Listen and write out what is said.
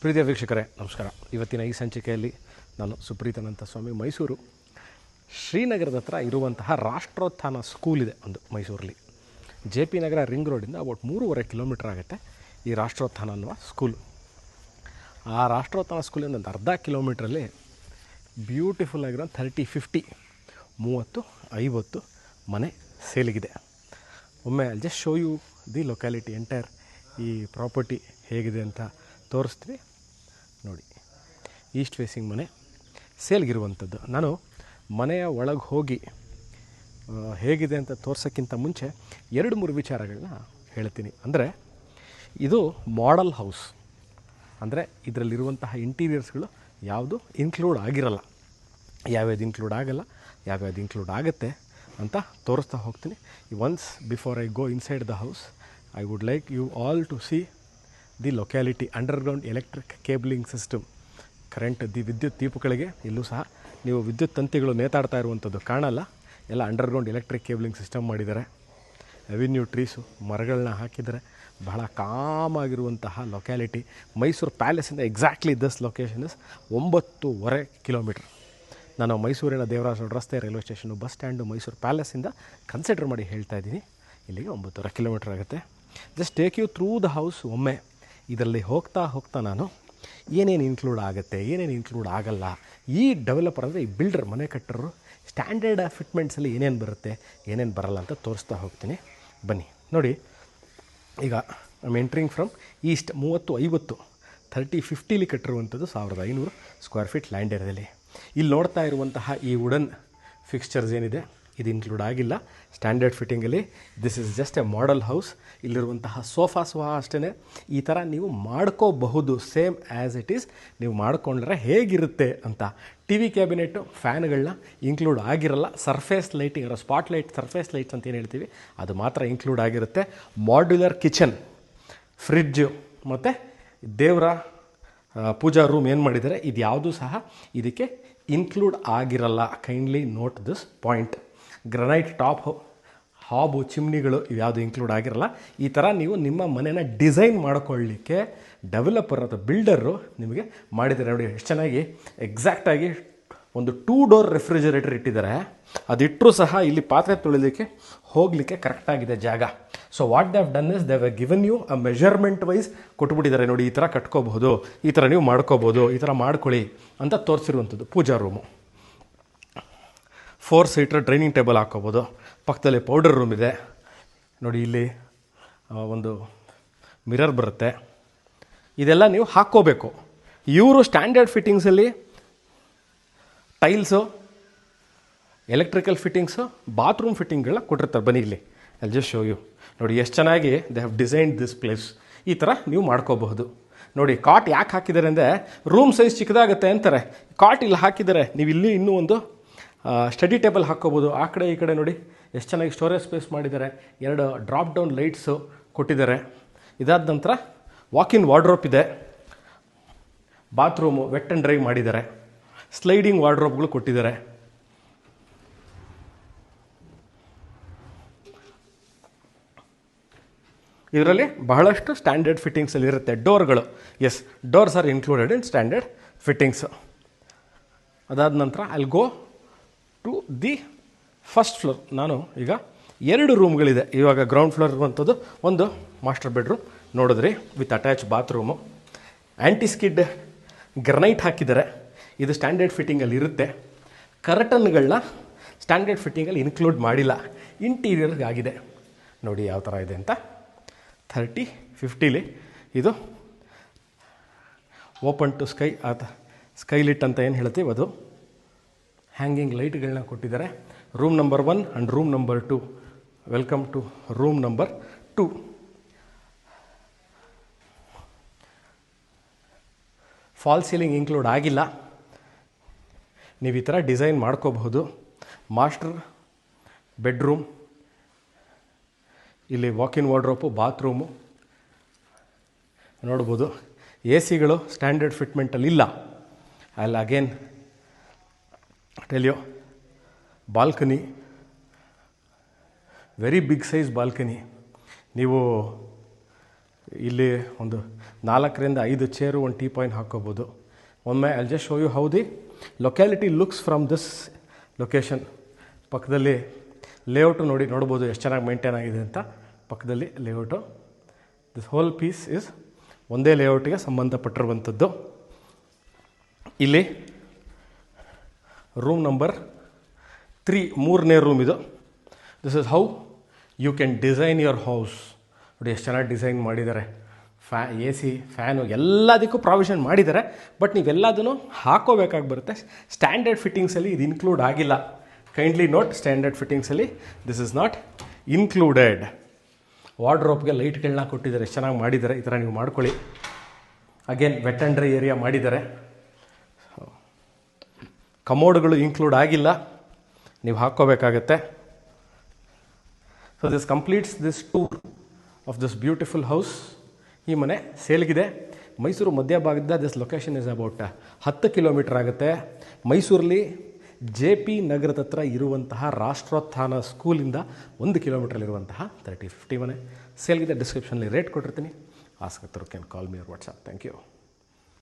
ಪ್ರೀತಿಯ ವೀಕ್ಷಕರೇ ನಮಸ್ಕಾರ. ಇವತ್ತಿನ ಈ ಸಂಚಿಕೆಯಲ್ಲಿ ನಾನು ಸುಪ್ರೀತಾನಂತ ಸ್ವಾಮಿ ಮೈಸೂರು ಶ್ರೀನಗರದ ಹತ್ರ ಇರುವಂತಹ ರಾಷ್ಟ್ರೋತ್ಥಾನ ಸ್ಕೂಲ್ ಇದೆ ಒಂದು ಮೈಸೂರಲ್ಲಿ. ಜೆ ಪಿ ನಗರ ರಿಂಗ್ ರೋಡಿಂದ ಅಬೌಟ್ 3.5 ಕಿಲೋಮೀಟರ್ ಆಗುತ್ತೆ ಈ ರಾಷ್ಟ್ರೋತ್ಥಾನ ಅನ್ನುವ ಸ್ಕೂಲು. ಆ ರಾಷ್ಟ್ರೋತ್ಥಾನ ಸ್ಕೂಲಿಂದ ಒಂದು ಅರ್ಧ ಕಿಲೋಮೀಟ್ರಲ್ಲಿ ಬ್ಯೂಟಿಫುಲ್ ಆಗಿರೋ 30-50 ಮನೆ ಸೇಲಿಗಿದೆ. ಒಮ್ಮೆ ಅಲ್ಲಿ just show you the locality entire ಈ ಪ್ರಾಪರ್ಟಿ ಹೇಗಿದೆ ಅಂತ ತೋರಿಸ್ತೀವಿ ನೋಡಿ. ಈಸ್ಟ್ ಫೇಸಿಂಗ್ ಮನೆ ಸೇಲ್ಗಿರುವಂಥದ್ದು. ನಾನು ಮನೆಯ ಒಳಗೆ ಹೋಗಿ ಹೇಗಿದೆ ಅಂತ ತೋರ್ಸೋಕ್ಕಿಂತ ಮುಂಚೆ 2-3 ವಿಚಾರಗಳನ್ನ ಹೇಳ್ತೀನಿ. ಅಂದರೆ ಇದು ಮಾಡೆಲ್ ಹೌಸ್, ಅಂದರೆ ಇದರಲ್ಲಿರುವಂತಹ ಇಂಟೀರಿಯರ್ಸ್ಗಳು ಯಾವುದು ಇನ್ಕ್ಲೂಡ್ ಆಗಿರಲ್ಲ, ಯಾವ್ಯಾವ್ದು ಇನ್ಕ್ಲೂಡ್ ಆಗಲ್ಲ, ಯಾವ್ಯಾವ್ದು ಇನ್ಕ್ಲೂಡ್ ಆಗುತ್ತೆ ಅಂತ ತೋರಿಸ್ತಾ ಹೋಗ್ತೀನಿ. Once before I go inside the house I would like you all to see the locality. Underground electric cabling system, current ವಿದ್ಯುತ್ ದೀಪಗಳಿಗೆ ಎಲ್ಲೂ ಸಹ ನೀವು ವಿದ್ಯುತ್ ತಂತಿಗಳು ನೇತಾಡ್ತಾ ಇರುವಂಥದ್ದು ಕಾಣಲ್ಲ. ಎಲ್ಲ ಅಂಡರ್ಗ್ರೌಂಡ್ ಎಲೆಕ್ಟ್ರಿಕ್ ಕೇಬಲಿಂಗ್ ಸಿಸ್ಟಮ್ ಮಾಡಿದ್ದಾರೆ. ಅವೆನ್ಯೂ ಟ್ರೀಸು, ಮರಗಳನ್ನ ಹಾಕಿದ್ದಾರೆ. ಬಹಳ ಕಾಮಾಗಿರುವಂತಹ ಲೊಕ್ಯಾಲಿಟಿ. ಮೈಸೂರು ಪ್ಯಾಲೇಸಿಂದ exactly this location is 9.5 kilometre. ನಾನು ಮೈಸೂರಿನ ದೇವರಾಜ ರಸ್ತೆ, railway station, bus stand, Mysuru ಪ್ಯಾಲೇಸಿಂದ ಕನ್ಸಿಡರ್ ಮಾಡಿ ಹೇಳ್ತಾ ಇದ್ದೀನಿ. ಇಲ್ಲಿಗೆ 9.5 ಕಿಲೋಮೀಟ್ರ್ ಆಗುತ್ತೆ. Just take you through the house. ಒಮ್ಮೆ ಇದರಲ್ಲಿ ಹೋಗ್ತಾ ನಾನು ಏನೇನು ಇನ್ಕ್ಲೂಡ್ ಆಗುತ್ತೆ, ಏನೇನು ಇನ್ಕ್ಲೂಡ್ ಆಗಲ್ಲ, ಈ ಡೆವಲಪರ್ ಅಂದರೆ ಈ ಬಿಲ್ಡರ್, ಮನೆ ಕಟ್ಟರು ಸ್ಟ್ಯಾಂಡರ್ಡ್ ಫಿಟ್ಮೆಂಟ್ಸಲ್ಲಿ ಏನೇನು ಬರುತ್ತೆ, ಏನೇನು ಬರಲ್ಲ ಅಂತ ತೋರಿಸ್ತಾ ಹೋಗ್ತೀನಿ. ಬನ್ನಿ ನೋಡಿ. ಈಗ I am entering from East. 30-50 ಕಟ್ಟಿರುವಂಥದ್ದು 1500 square feet land ಏರಿಯಾದಲ್ಲಿ. ಇಲ್ಲಿ ನೋಡ್ತಾ ಇರುವಂತಹ ಈ ವುಡನ್ ಫಿಕ್ಸ್ಚರ್ಸ್ ಏನಿದೆ ಇದು ಇನ್ಕ್ಲೂಡ್ ಆಗಿಲ್ಲ ಸ್ಟ್ಯಾಂಡರ್ಡ್ ಫಿಟ್ಟಿಂಗಲ್ಲಿ. This is just a model house. ಇಲ್ಲಿರುವಂತಹ ಸೋಫಾ ಸಹ ಅಷ್ಟೇ ಈ ಥರ ನೀವು ಮಾಡ್ಕೋಬಹುದು, ಸೇಮ್ ಆ್ಯಸ್ ಇಟ್ ಈಸ್. ನೀವು ಮಾಡ್ಕೊಂಡ್ರೆ ಹೇಗಿರುತ್ತೆ ಅಂತ. ಟಿ ವಿ ಕ್ಯಾಬಿನೆಟ್ಟು, ಫ್ಯಾನ್ಗಳನ್ನ ಇನ್ಕ್ಲೂಡ್ ಆಗಿರಲ್ಲ. Surface lighting, spot light, surface lights ಅಂತ ಏನು ಹೇಳ್ತೀವಿ ಅದು ಮಾತ್ರ ಇನ್ಕ್ಲೂಡ್ ಆಗಿರುತ್ತೆ. ಮಾಡ್ಯುಲರ್ ಕಿಚನ್, ಫ್ರಿಡ್ಜು ಮತ್ತು ದೇವರ ಪೂಜಾ ರೂಮ್ ಏನು ಮಾಡಿದ್ದಾರೆ ಇದು ಯಾವುದೂ ಸಹ ಇದಕ್ಕೆ ಇನ್ಕ್ಲೂಡ್ ಆಗಿರಲ್ಲ. Kindly note this point. Granite top hob, ಚಿಮ್ನಿಗಳು ಇವ್ಯಾವುದು ಇನ್ಕ್ಲೂಡ್ ಆಗಿರಲ್ಲ. ಈ ಥರ ನೀವು ನಿಮ್ಮ ಮನೆಯನ್ನು ಡಿಸೈನ್ ಮಾಡ್ಕೊಳ್ಳಿಕ್ಕೆ ಡೆವಲಪರ್ ಅಥವಾ ಬಿಲ್ಡರು ನಿಮಗೆ ಮಾಡಿದ್ದಾರೆ. ನೋಡಿ ಎಷ್ಟು ಚೆನ್ನಾಗಿ ಎಕ್ಸಾಕ್ಟಾಗಿ ಒಂದು 2 ಡೋರ್ ರೆಫ್ರಿಜರೇಟರ್ ಇಟ್ಟಿದ್ದಾರೆ. ಅದಿಟ್ಟರೂ ಸಹ ಇಲ್ಲಿ ಪಾತ್ರೆ ತೊಳಿಲಿಕ್ಕೆ ಹೋಗಲಿಕ್ಕೆ ಕರೆಕ್ಟಾಗಿದೆ ಜಾಗ. So what they have done is they have given you a measurement wise ಕೊಟ್ಬಿಟ್ಟಿದ್ದಾರೆ. ನೋಡಿ ಈ ಥರ ಕಟ್ಕೋಬಹುದು, ಈ ಥರ ನೀವು ಮಾಡ್ಕೋಬೋದು, ಈ ಥರ ಮಾಡ್ಕೊಳ್ಳಿ ಅಂತ ತೋರಿಸಿರುವಂಥದ್ದು. ಪೂಜಾ ರೂಮು, 4 ಸೀಟರ್ ಡೈನಿಂಗ್ ಟೇಬಲ್ ಹಾಕ್ಕೋಬೋದು. ಪಕ್ಕದಲ್ಲಿ ಪೌಡರ್ ರೂಮ್ ಇದೆ ನೋಡಿ. ಇಲ್ಲಿ ಒಂದು ಮಿರರ್ ಬರುತ್ತೆ. ಇದೆಲ್ಲ ನೀವು ಹಾಕ್ಕೋಬೇಕು. ಇವರು ಸ್ಟ್ಯಾಂಡರ್ಡ್ ಫಿಟ್ಟಿಂಗ್ಸಲ್ಲಿ ಟೈಲ್ಸು, ಎಲೆಕ್ಟ್ರಿಕಲ್ ಫಿಟ್ಟಿಂಗ್ಸು, ಬಾತ್ರೂಮ್ ಫಿಟ್ಟಿಂಗ್ಗಳನ್ನ ಕೊಟ್ಟಿರ್ತಾರೆ. ಬನ್ನಿ ಇಲ್ಲಿ ಐ ಜಸ್ಟ್ ಶೋ ಯು. ನೋಡಿ ಎಷ್ಟು ಚೆನ್ನಾಗಿ they have designed this place. ಈ ಥರ ನೀವು ಮಾಡ್ಕೋಬಹುದು. ನೋಡಿ ಕಾಟ್ ಯಾಕೆ ಹಾಕಿದ್ದಾರೆ ಅಂದರೆ ರೂಮ್ ಸೈಜ್ ಚಿಕ್ಕದಾಗುತ್ತೆ ಅಂತಾರೆ. ಕಾಟ್ ಇಲ್ಲಿ ಹಾಕಿದ್ದಾರೆ. ನೀವು ಇಲ್ಲಿ ಇನ್ನೂ ಒಂದು ಸ್ಟಡಿ ಟೇಬಲ್ ಹಾಕ್ಕೋಬೋದು. ಆ ಕಡೆ ಈ ಕಡೆ ನೋಡಿ ಎಷ್ಟು ಚೆನ್ನಾಗಿ ಸ್ಟೋರೇಜ್ ಸ್ಪೇಸ್ ಮಾಡಿದ್ದಾರೆ. 2 ಡ್ರಾಪ್ ಡೌನ್ ಲೈಟ್ಸು ಕೊಟ್ಟಿದ್ದಾರೆ. ಇದಾದ ನಂತರ ವಾಕಿನ್ ವಾರ್ಡ್ರೋಪ್ ಇದೆ. ಬಾತ್ರೂಮು ವೆಟ್ ಆ್ಯಂಡ್ ಡ್ರೈ ಮಾಡಿದ್ದಾರೆ. ಸ್ಲೈಡಿಂಗ್ ವಾರ್ಡ್ರೋಬ್ಗಳು ಕೊಟ್ಟಿದ್ದಾರೆ. ಇದರಲ್ಲಿ ಬಹಳಷ್ಟು ಸ್ಟ್ಯಾಂಡರ್ಡ್ ಫಿಟ್ಟಿಂಗ್ಸಲ್ಲಿ ಇರುತ್ತೆ. ಡೋರ್ಗಳು, yes, doors are included in standard fittings. ಅದಾದ ನಂತರ ಅಲ್ಲಿ go to the first floor. ನಾನು ಈಗ 2 ರೂಮ್ಗಳಿದೆ. ಇವಾಗ ಗ್ರೌಂಡ್ ಫ್ಲೋರ್ ಇರುವಂಥದ್ದು ಒಂದು ಮಾಸ್ಟರ್ ಬೆಡ್ರೂಮ್ ನೋಡಿದ್ರಿ, with attach bathroom. Antiskid granite ಹಾಕಿದ್ದಾರೆ. ಇದು ಸ್ಟ್ಯಾಂಡರ್ಡ್ ಫಿಟ್ಟಿಂಗಲ್ಲಿ ಇರುತ್ತೆ. ಕರ್ಟನ್ಗಳನ್ನ ಸ್ಟ್ಯಾಂಡರ್ಡ್ ಫಿಟ್ಟಿಂಗಲ್ಲಿ ಇನ್ಕ್ಲೂಡ್ ಮಾಡಿಲ್ಲ, ಇಂಟೀರಿಯರ್ಗೆ ಆಗಿದೆ. ನೋಡಿ ಯಾವ ಥರ ಇದೆ ಅಂತ. 30-50 ಇದು ಓಪನ್ ಟು ಸ್ಕೈ, ಸ್ಕೈಲಿಟ್ ಅಂತ ಏನು ಹೇಳ್ತೀವಿ ಅದು. ಹ್ಯಾಂಗಿಂಗ್ ಲೈಟ್ಗಳನ್ನ ಕೊಟ್ಟಿದ್ದಾರೆ. Room number 1 and room number 2. Welcome to room number 2. Fall ceiling include ಆಗಿಲ್ಲ. ನೀವು ಈ ಥರ ಡಿಸೈನ್ ಮಾಡ್ಕೋಬಹುದು. ಮಾಸ್ಟರ್ ಬೆಡ್ರೂಮ್, ಇಲ್ಲಿ ವಾಕಿನ್ ವಾರ್ಡ್ರೋಪು, ಬಾತ್ರೂಮು ನೋಡ್ಬೋದು. ಎ ಸಿಗಳು ಸ್ಟ್ಯಾಂಡರ್ಡ್ ಫಿಟ್ಮೆಂಟಲ್ಲಿ ಇಲ್ಲ. ಅಲ್ಲಿ again tell you balcony, very big size balcony. ನೀವು ಇಲ್ಲಿ ಒಂದು 4ರಿಂದ 5 ಚೇರು, ಒಂದು ಟೀ ಪಾಯಿಂಟ್ ಹಾಕ್ಕೋಬೋದು. ಒಮ್ಮೆ I just show you how the locality looks from this location. ಪಕ್ಕದಲ್ಲಿ ಲೇಔಟು ನೋಡ್ಬೋದು ಎಷ್ಟು ಚೆನ್ನಾಗಿ ಮೇಂಟೈನ್ ಆಗಿದೆ ಅಂತ. ಪಕ್ಕದಲ್ಲಿ layout, this whole piece is ಒಂದೇ ಲೇಔಟಿಗೆ ಸಂಬಂಧಪಟ್ಟಿರುವಂಥದ್ದು. ಇಲ್ಲಿ ರೂಮ್ ನಂಬರ್ 3, 3ನೇ ರೂಮ್ ಇದು. This is how you can design your house. ನೋಡಿ ಎಷ್ಟು ಚೆನ್ನಾಗಿ ಡಿಸೈನ್ ಮಾಡಿದ್ದಾರೆ. AC, ಫ್ಯಾನು ಎಲ್ಲದಕ್ಕೂ ಪ್ರಾವಿಷನ್ ಮಾಡಿದ್ದಾರೆ. ಬಟ್ ನೀವೆಲ್ಲದನ್ನು ಹಾಕೋಬೇಕಾಗಿ ಬರುತ್ತೆ. ಸ್ಟ್ಯಾಂಡರ್ಡ್ ಫಿಟ್ಟಿಂಗ್ಸಲ್ಲಿ ಇದು ಇನ್ಕ್ಲೂಡ್ ಆಗಿಲ್ಲ. ಕೈಂಡ್ಲಿ ನೋಟ್, ಸ್ಟ್ಯಾಂಡರ್ಡ್ ಫಿಟ್ಟಿಂಗ್ಸಲ್ಲಿ ದಿಸ್ ಇಸ್ ನಾಟ್ ಇನ್ಕ್ಲೂಡೆಡ್. ವಾರ್ಡ್ರೋಬ್ಗೆ ಲೈಟ್ಗಳನ್ನ ಕೊಟ್ಟಿದ್ದಾರೆ, ಎಷ್ಟು ಚೆನ್ನಾಗಿ ಮಾಡಿದ್ದಾರೆ. ಈ ಥರ ನೀವು ಮಾಡ್ಕೊಳ್ಳಿ. Again wet and dry area ಮಾಡಿದ್ದಾರೆ. ಕಮೋಡ್ಗಳು ಇನ್ಕ್ಲೂಡ್ ಆಗಿಲ್ಲ, ನೀವು ಹಾಕ್ಕೋಬೇಕಾಗತ್ತೆ. So this completes this tour of this beautiful house. ಈ ಮನೆ ಸೇಲ್ಗಿದೆ. ಮೈಸೂರು ಮಧ್ಯಭಾಗದಿಂದ this location is about 10 kilometre ಆಗುತ್ತೆ. ಮೈಸೂರಲ್ಲಿ JP ನಗರದ ಹತ್ರ ಇರುವಂತಹ ರಾಷ್ಟ್ರೋತ್ಥಾನ ಸ್ಕೂಲಿಂದ 1 ಕಿಲೋಮೀಟ್ರಲ್ಲಿರುವಂತಹ 30-50 ಮನೆ ಸೇಲ್ಗಿದೆ. ಡಿಸ್ಕ್ರಿಪ್ಷನಲ್ಲಿ ರೇಟ್ ಕೊಟ್ಟಿರ್ತೀನಿ. ಆಸಕ್ತರು can call me or WhatsApp. Thank you.